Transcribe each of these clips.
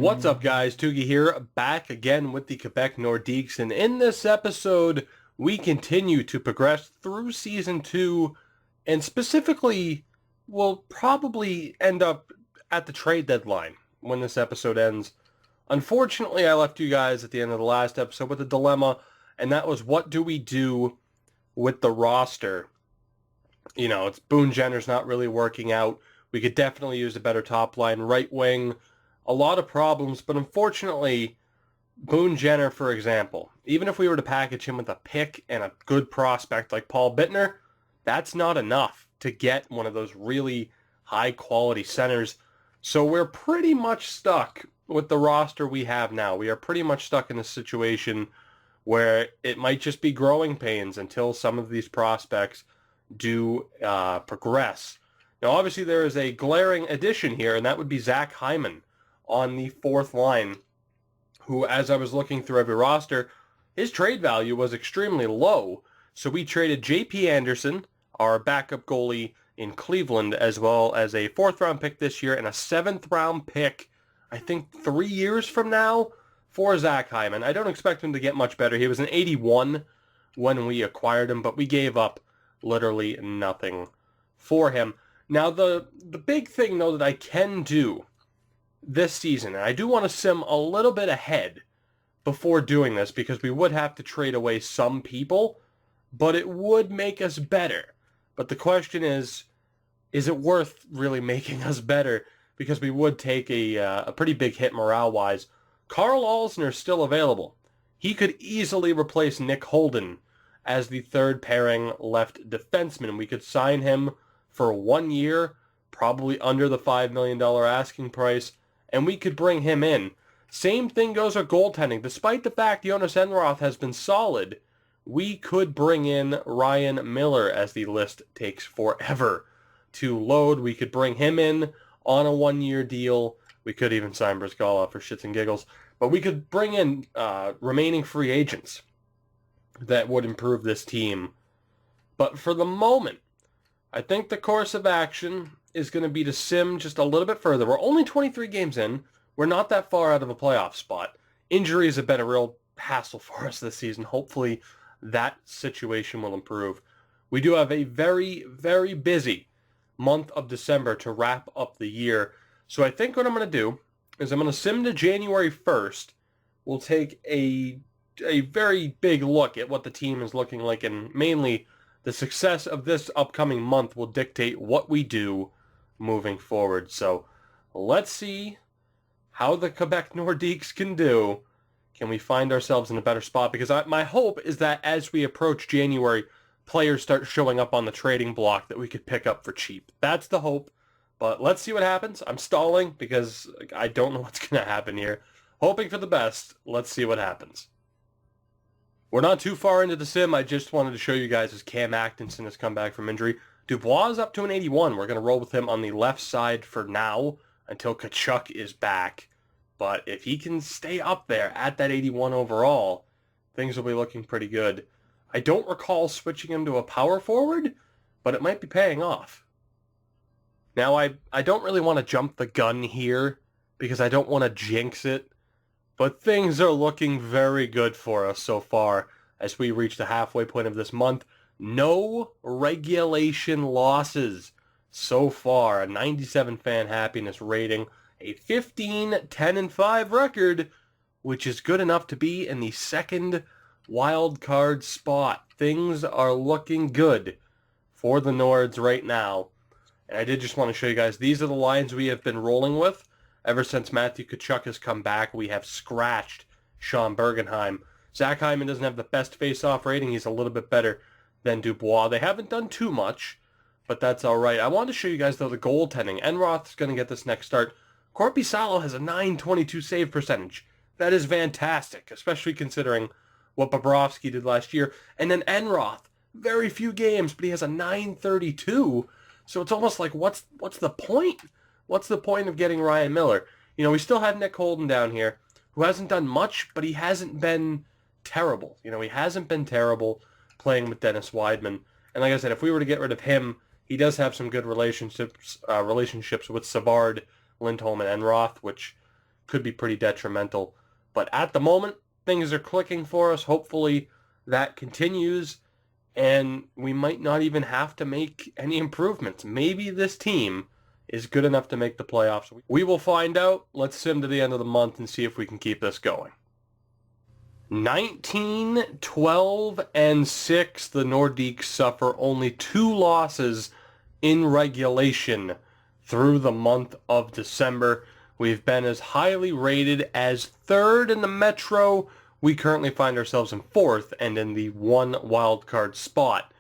What's up, guys? Tugi here, back again with the Quebec Nordiques, and in this episode, we continue to progress through Season 2, and specifically, we'll probably end up at the trade deadline when this episode ends. Unfortunately, I left you guys at the end of the last episode with a dilemma, and that was, what do we do with the roster? You know, it's Boone Jenner's not really working out. We could definitely use a better top line, right wing, a lot of problems, but unfortunately, Boone Jenner, for example, even if we were to package him with a pick and a good prospect like Paul Bittner, that's not enough to get one of those really high-quality centers. So we're pretty much stuck with the roster we have now. We are pretty much stuck in a situation where it might just be growing pains until some of these prospects do progress. Now, obviously, there is a glaring addition here, and that would be Zach Hyman on the fourth line, who, as I was looking through every roster, his trade value was extremely low. So we traded J.P. Anderson, our backup goalie in Cleveland, as well as a fourth-round pick this year and a seventh-round pick, I think 3 years from now, for Zach Hyman. I don't expect him to get much better. He was an 81 when we acquired him, but we gave up literally nothing for him. Now, the big thing, though, that I can do this season, and I do want to sim a little bit ahead before doing this because we would have to trade away some people, but it would make us better. But the question is it worth really making us better? Because we would take a pretty big hit morale-wise. Carl Alsner's still available. He could easily replace Nick Holden as the third pairing left defenseman. We could sign him for 1 year, probably under the $5 million asking price, and we could bring him in. Same thing goes with goaltending. Despite the fact Jonas Enroth has been solid, we could bring in Ryan Miller, as the list takes forever to load. We could bring him in on a 1-year deal. We could even sign Brizgala for shits and giggles. But we could bring in remaining free agents that would improve this team. But for the moment, I think the course of action is going to be to sim just a little bit further. We're only 23 games in. We're not that far out of a playoff spot. Injuries have been a real hassle for us this season. Hopefully that situation will improve. We do have a very, very busy month of December to wrap up the year. So I think what I'm going to do is I'm going to sim to January 1st. We'll take a very big look at what the team is looking like, and mainly the success of this upcoming month will dictate what we do moving forward. So let's see how the Quebec Nordiques can do. Can we find ourselves in a better spot? Because my hope is that as we approach January, players start showing up on the trading block that we could pick up for cheap. That's the hope. But let's see what happens. I'm stalling because I don't know what's going to happen here. Hoping for the best. Let's see what happens. We're not too far into the sim. I just wanted to show you guys as Cam Atkinson has come back from injury. Dubois is up to an 81. We're going to roll with him on the left side for now until Tkachuk is back. But if he can stay up there at that 81 overall, things will be looking pretty good. I don't recall switching him to a power forward, but it might be paying off. Now, I don't really want to jump the gun here because I don't want to jinx it, but things are looking very good for us so far as we reach the halfway point of this month. No regulation losses so far. A 97 fan happiness rating, a 15-10-5 record, which is good enough to be in the second wild card spot. Things are looking good for the Nords right now. And I did just want to show you guys, these are the lines we have been rolling with. Ever since Matthew Tkachuk has come back, we have scratched Sean Bergenheim. Zach Hyman doesn't have the best face-off rating. He's a little bit better than Dubois. They haven't done too much, but that's all right. I wanted to show you guys, though, the goaltending. Enroth's going to get this next start. Corpi Salo has a .922 save percentage. That is fantastic, especially considering what Bobrovsky did last year. And then Enroth, very few games, but he has a .932. So it's almost like, what's the point? What's the point of getting Ryan Miller? You know, we still have Nick Holden down here, who hasn't done much, but he hasn't been terrible. You know, he hasn't been terrible playing with Dennis Weidman. And like I said, if we were to get rid of him, he does have some good relationships with Savard, Lindholm, and Enroth, which could be pretty detrimental. But at the moment, things are clicking for us. Hopefully that continues, and we might not even have to make any improvements. Maybe this team is good enough to make the playoffs. We will find out. Let's sim to the end of the month and see if we can keep this going. 19, 12, and 6, the Nordiques suffer only 2 losses in regulation through the month of December. We've been as highly rated as 3rd in the Metro. We currently find ourselves in 4th and in the 1 wildcard spot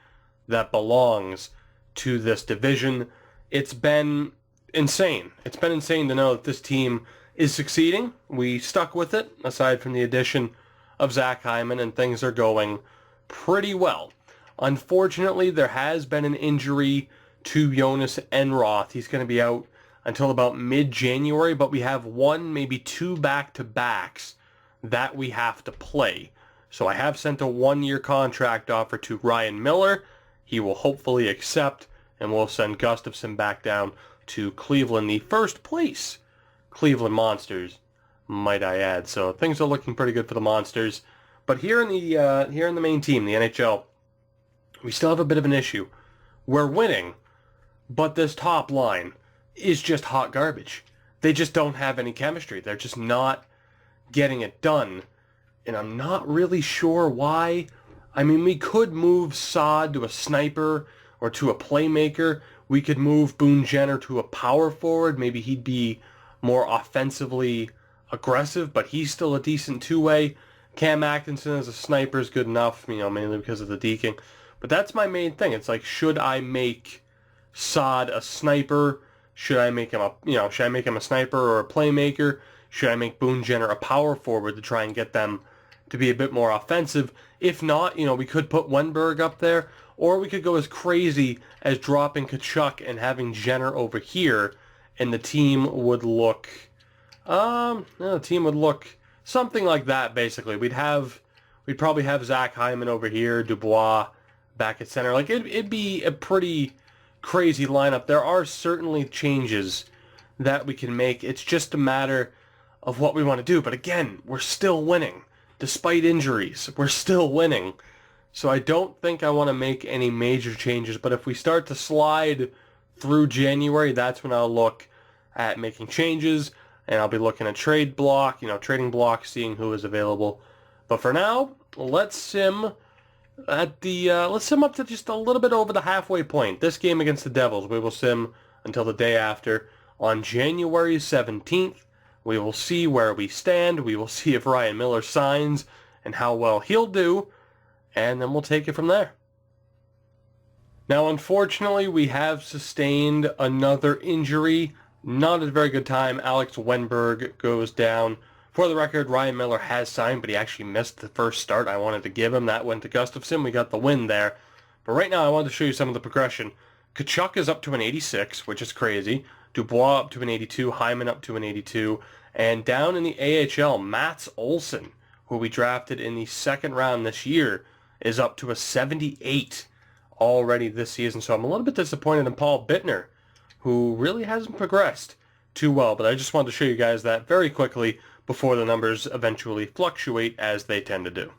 that belongs to this division. It's been insane. It's been insane to know that this team is succeeding. We stuck with it, aside from the addition of Zach Hyman, and things are going pretty well. Unfortunately, there has been an injury to Jonas Enroth. He's going to be out until about mid-January, but we have 1, maybe 2 back-to-backs that we have to play. So I have sent a 1-year contract offer to Ryan Miller. He will hopefully accept, and we'll send Gustafsson back down to Cleveland, the first place Cleveland Monsters, might I add. So things are looking pretty good for the Monsters. But here in the main team, the NHL, we still have a bit of an issue. We're winning, but this top line is just hot garbage. They just don't have any chemistry. They're just not getting it done. And I'm not really sure why. I mean, we could move Saad to a sniper or to a playmaker. We could move Boone Jenner to a power forward. Maybe he'd be more offensively aggressive, but he's still a decent two-way. Cam Atkinson as a sniper is good enough, mainly because of the deking. But that's my main thing. It's like, should I make Saad a sniper? Should I make him a sniper or a playmaker? Should I make Boone Jenner a power forward to try and get them to be a bit more offensive? If not, we could put Wenberg up there, or we could go as crazy as dropping Tkachuk and having Jenner over here, and the team would look something like that, basically. We'd probably have Zach Hyman over here, Dubois back at center. Like, it'd be a pretty crazy lineup. There are certainly changes that we can make. It's just a matter of what we want to do. But again, we're still winning. Despite injuries, we're still winning. So I don't think I want to make any major changes. But if we start to slide through January, that's when I'll look at making changes. And I'll be looking at trading block, seeing who is available. But for now, let's sim up to just a little bit over the halfway point. This game against the Devils, we will sim until the day after. On January 17th, we will see where we stand. We will see if Ryan Miller signs and how well he'll do. And then we'll take it from there. Now, unfortunately, we have sustained another injury. Not a very good time. Alex Wenberg goes down. For the record, Ryan Miller has signed, but he actually missed the first start I wanted to give him. That went to Gustafsson. We got the win there. But right now, I wanted to show you some of the progression. Tkachuk is up to an 86, which is crazy. Dubois up to an 82. Hyman up to an 82. And down in the AHL, Mats Olsson, who we drafted in the 2nd round this year, is up to a 78 already this season. So I'm a little bit disappointed in Paul Bittner, who really hasn't progressed too well. But I just wanted to show you guys that very quickly before the numbers eventually fluctuate, as they tend to do.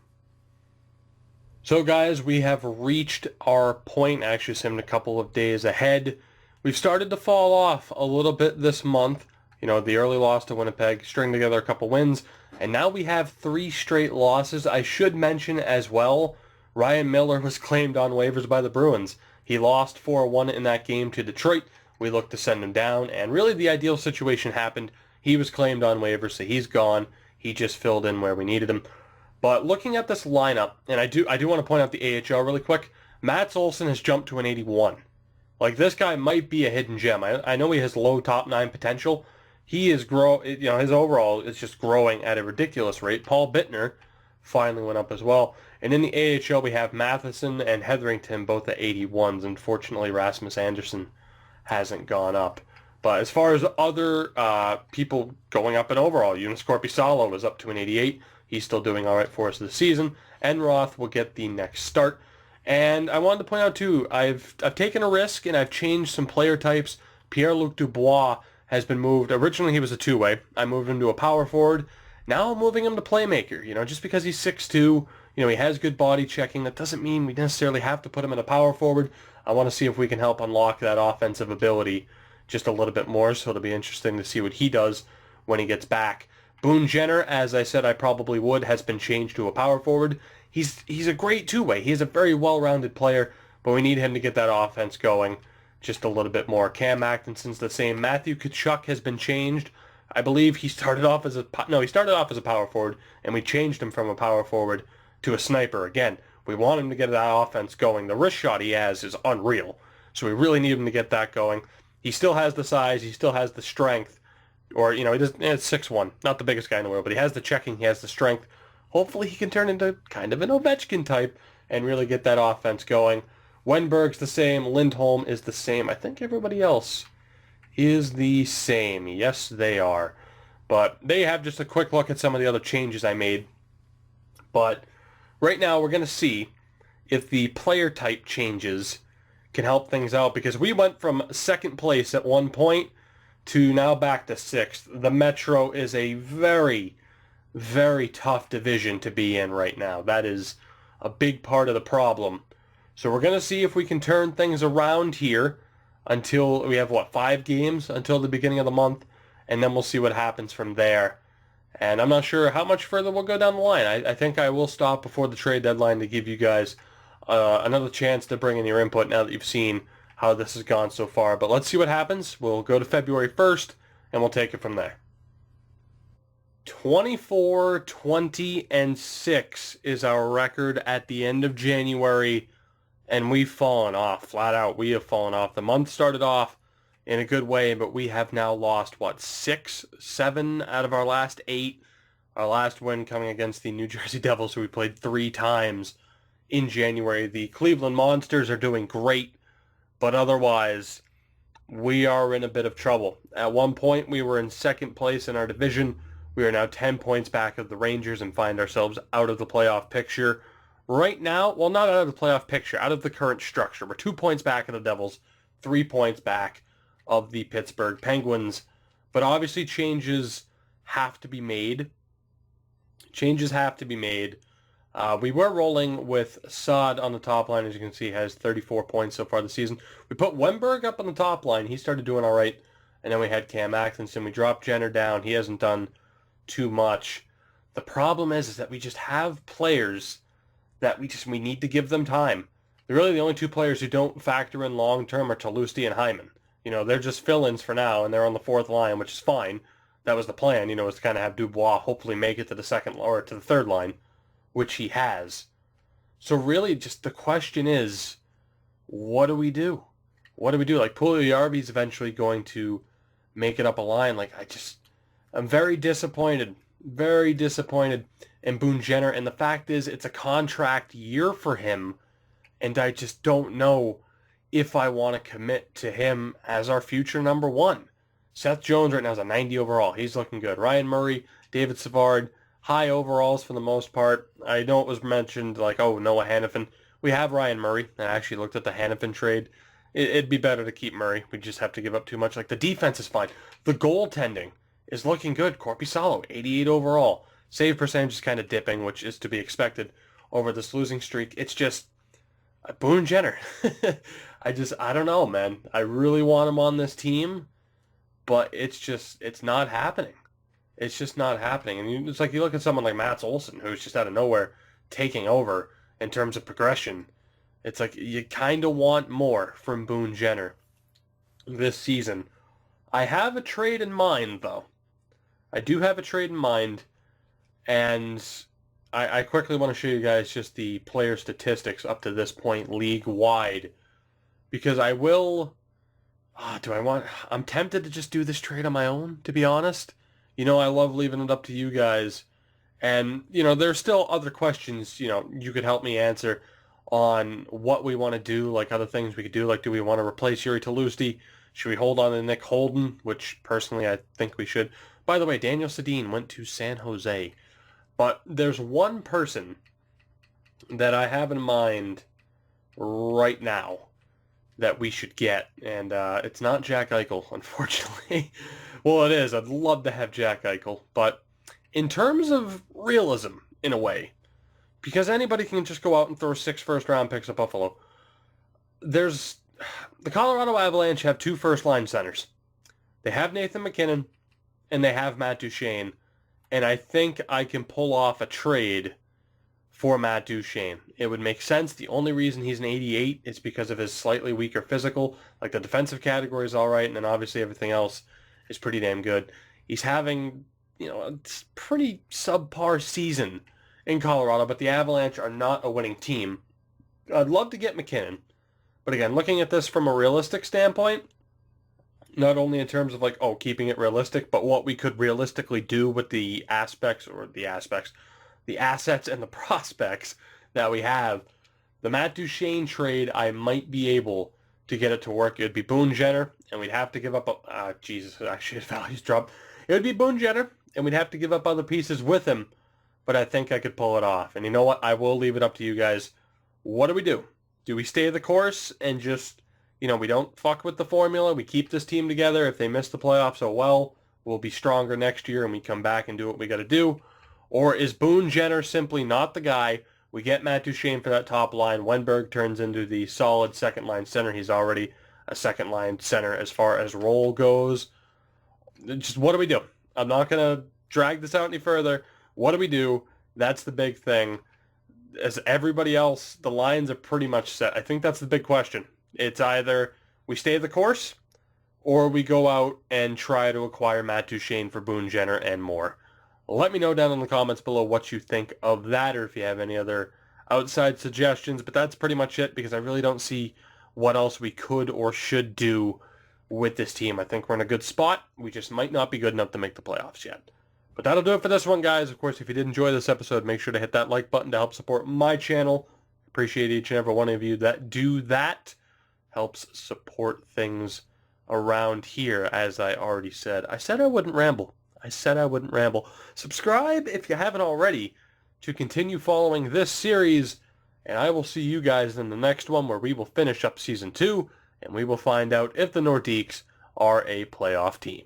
So guys, we have reached our point. Actually simmed a couple of days ahead. We've started to fall off a little bit this month. The early loss to Winnipeg, string together a couple wins, and now we have 3 straight losses. I should mention as well, Ryan Miller was claimed on waivers by the Bruins. He lost 4-1 in that game to Detroit. We looked to send him down, and really the ideal situation happened. He was claimed on waivers, so he's gone. He just filled in where we needed him. But looking at this lineup, and I do want to point out the AHL really quick, Mats Olsson has jumped to an 81. Like, this guy might be a hidden gem. I know he has low top 9 potential. He is his overall is just growing at a ridiculous rate. Paul Bittner finally went up as well. And in the AHL, we have Matheson and Hetherington both at 81s. Unfortunately, Rasmus Anderson hasn't gone up. But as far as other people going up in overall, Jonas Korpisalo is up to an 88. He's still doing all right for us this season. Enroth will get the next start. And I wanted to point out, too, I've taken a risk, and I've changed some player types. Pierre-Luc Dubois has been moved. Originally, he was a two-way. I moved him to a power forward. Now I'm moving him to playmaker. Just because he's 6'2", he has good body checking. That doesn't mean we necessarily have to put him in a power forward. I want to see if we can help unlock that offensive ability just a little bit more, so it'll be interesting to see what he does when he gets back. Boone Jenner, as I said I probably would, has been changed to a power forward. He's a great two-way. He's a very well-rounded player, but we need him to get that offense going just a little bit more. Cam Atkinson's the same. Matthew Tkachuk has been changed. I believe he started off as a power forward, and we changed him from a power forward to a sniper. Again, we want him to get that offense going. The wrist shot he has is unreal, so we really need him to get that going. He still has the size. He still has the strength. Or, he doesn't, it's 6'1", not the biggest guy in the world, but he has the checking, he has the strength. Hopefully he can turn into kind of an Ovechkin type and really get that offense going. Wenberg's the same. Lindholm is the same. I think everybody else is the same. Yes, they are. But they have just a quick look at some of the other changes I made. But right now we're going to see if the player type changes can help things out, because we went from second place at one point to now back to sixth. The Metro is a very, very tough division to be in right now. That is a big part of the problem. So we're going to see if we can turn things around here until we have, 5 games until the beginning of the month, and then we'll see what happens from there. And I'm not sure how much further we'll go down the line. I think I will stop before the trade deadline to give you guys another chance to bring in your input now that you've seen how this has gone so far. But let's see what happens. We'll go to February 1st, and we'll take it from there. 24, 20, and 6 is our record at the end of January, and we've fallen off, flat out. We have fallen off. The month started off in a good way, but we have now lost, 6, 7 out of our last 8. Our last win coming against the New Jersey Devils, who we played 3 times in January. The Cleveland Monsters are doing great, but otherwise, we are in a bit of trouble. At one point, we were in second place in our division. We are now 10 points back of the Rangers and find ourselves out of the playoff picture. Right now, well, not out of the playoff picture, out of the current structure. We're 2 points back of the Devils, 3 points back of the Pittsburgh Penguins. But obviously, changes have to be made. Changes have to be made. We were rolling with Saad on the top line, as you can see, has 34 points so far this season. We put Wenberg up on the top line. He started doing all right. And then we had Cam Atkinson. We dropped Jenner down. He hasn't done too much. The problem is that we just have players that we need to give them time. They're really the only 2 players who don't factor in long-term are Toulouse and Hyman. They're just fill-ins for now, and they're on the 4th line, which is fine. That was the plan, was to kind of have Dubois hopefully make it to the second or to the 3rd line, which he has. So really, just the question is, what do we do? What do we do? Like, Puljujärvi's eventually going to make it up a line. I'm very disappointed in Boone Jenner, and the fact is, it's a contract year for him, and I just don't know if I want to commit to him as our future number 1. Seth Jones right now is a 90 overall. He's looking good. Ryan Murray, David Savard, high overalls for the most part. I know it was mentioned, Noah Hannafin. We have Ryan Murray. I actually looked at the Hannafin trade. It'd be better to keep Murray. We just have to give up too much. The defense is fine. The goaltending is looking good. Korpisalo, 88 overall. Save percentage is kind of dipping, which is to be expected over this losing streak. It's just Boone Jenner. I don't know, man. I really want him on this team, but it's not happening. It's just not happening. And it's like you look at someone like Mats Olsson, who's just out of nowhere taking over in terms of progression. It's like you kind of want more from Boone Jenner this season. I have a trade in mind, though. I do have a trade in mind, and I quickly want to show you guys just the player statistics up to this point league-wide, because I will... I'm tempted to just do this trade on my own, to be honest. I love leaving it up to you guys. And, there's still other questions, you could help me answer on what we want to do, other things we could do. Do we want to replace Yuri Toulouse? Should we hold on to Nick Holden, which personally I think we should. By the way, Daniel Sedin went to San Jose. But there's one person that I have in mind right now that we should get, and it's not Jack Eichel, unfortunately. Well, it is. I'd love to have Jack Eichel, but in terms of realism, in a way, because anybody can just go out and throw 6 first-round picks at Buffalo, there's the Colorado Avalanche have 2 first-line centers. They have Nathan MacKinnon, and they have Matt Duchene, and I think I can pull off a trade for Matt Duchene. It would make sense. The only reason he's an 88 is because of his slightly weaker physical. Like, the defensive category is all right, and then obviously everything else is pretty damn good. He's having, a pretty subpar season in Colorado, but the Avalanche are not a winning team. I'd love to get MacKinnon, but again, looking at this from a realistic standpoint, not only in terms of keeping it realistic, but what we could realistically do with the assets and the prospects that we have. The Matt Duchene trade, I might be able to get it to work. It would be Boone Jenner, and we'd have to give up, Jesus, actually his values dropped. It would be Boone Jenner, and we'd have to give up other pieces with him, but I think I could pull it off. And you know what? I will leave it up to you guys. What do we do? Do we stay the course and just, we don't fuck with the formula? We keep this team together. If they miss the playoffs, oh well. We'll be stronger next year and we come back and do what we got to do. Or is Boone Jenner simply not the guy? We get Matt Duchene for that top line. Wenberg turns into the solid second-line center. He's already a second-line center as far as role goes. Just what do we do? I'm not going to drag this out any further. What do we do? That's the big thing. As everybody else, the lines are pretty much set. I think that's the big question. It's either we stay the course or we go out and try to acquire Matt Duchene for Boone Jenner and more. Let me know down in the comments below what you think of that, or if you have any other outside suggestions. But that's pretty much it, because I really don't see what else we could or should do with this team. I think we're in a good spot. We just might not be good enough to make the playoffs yet. But that'll do it for this one, guys. Of course, if you did enjoy this episode, make sure to hit that like button to help support my channel. Appreciate each and every one of you that do that. Helps support things around here, as I already said. I said I wouldn't ramble. Subscribe if you haven't already to continue following this series, and I will see you guys in the next one, where we will finish up Season 2, and we will find out if the Nordiques are a playoff team.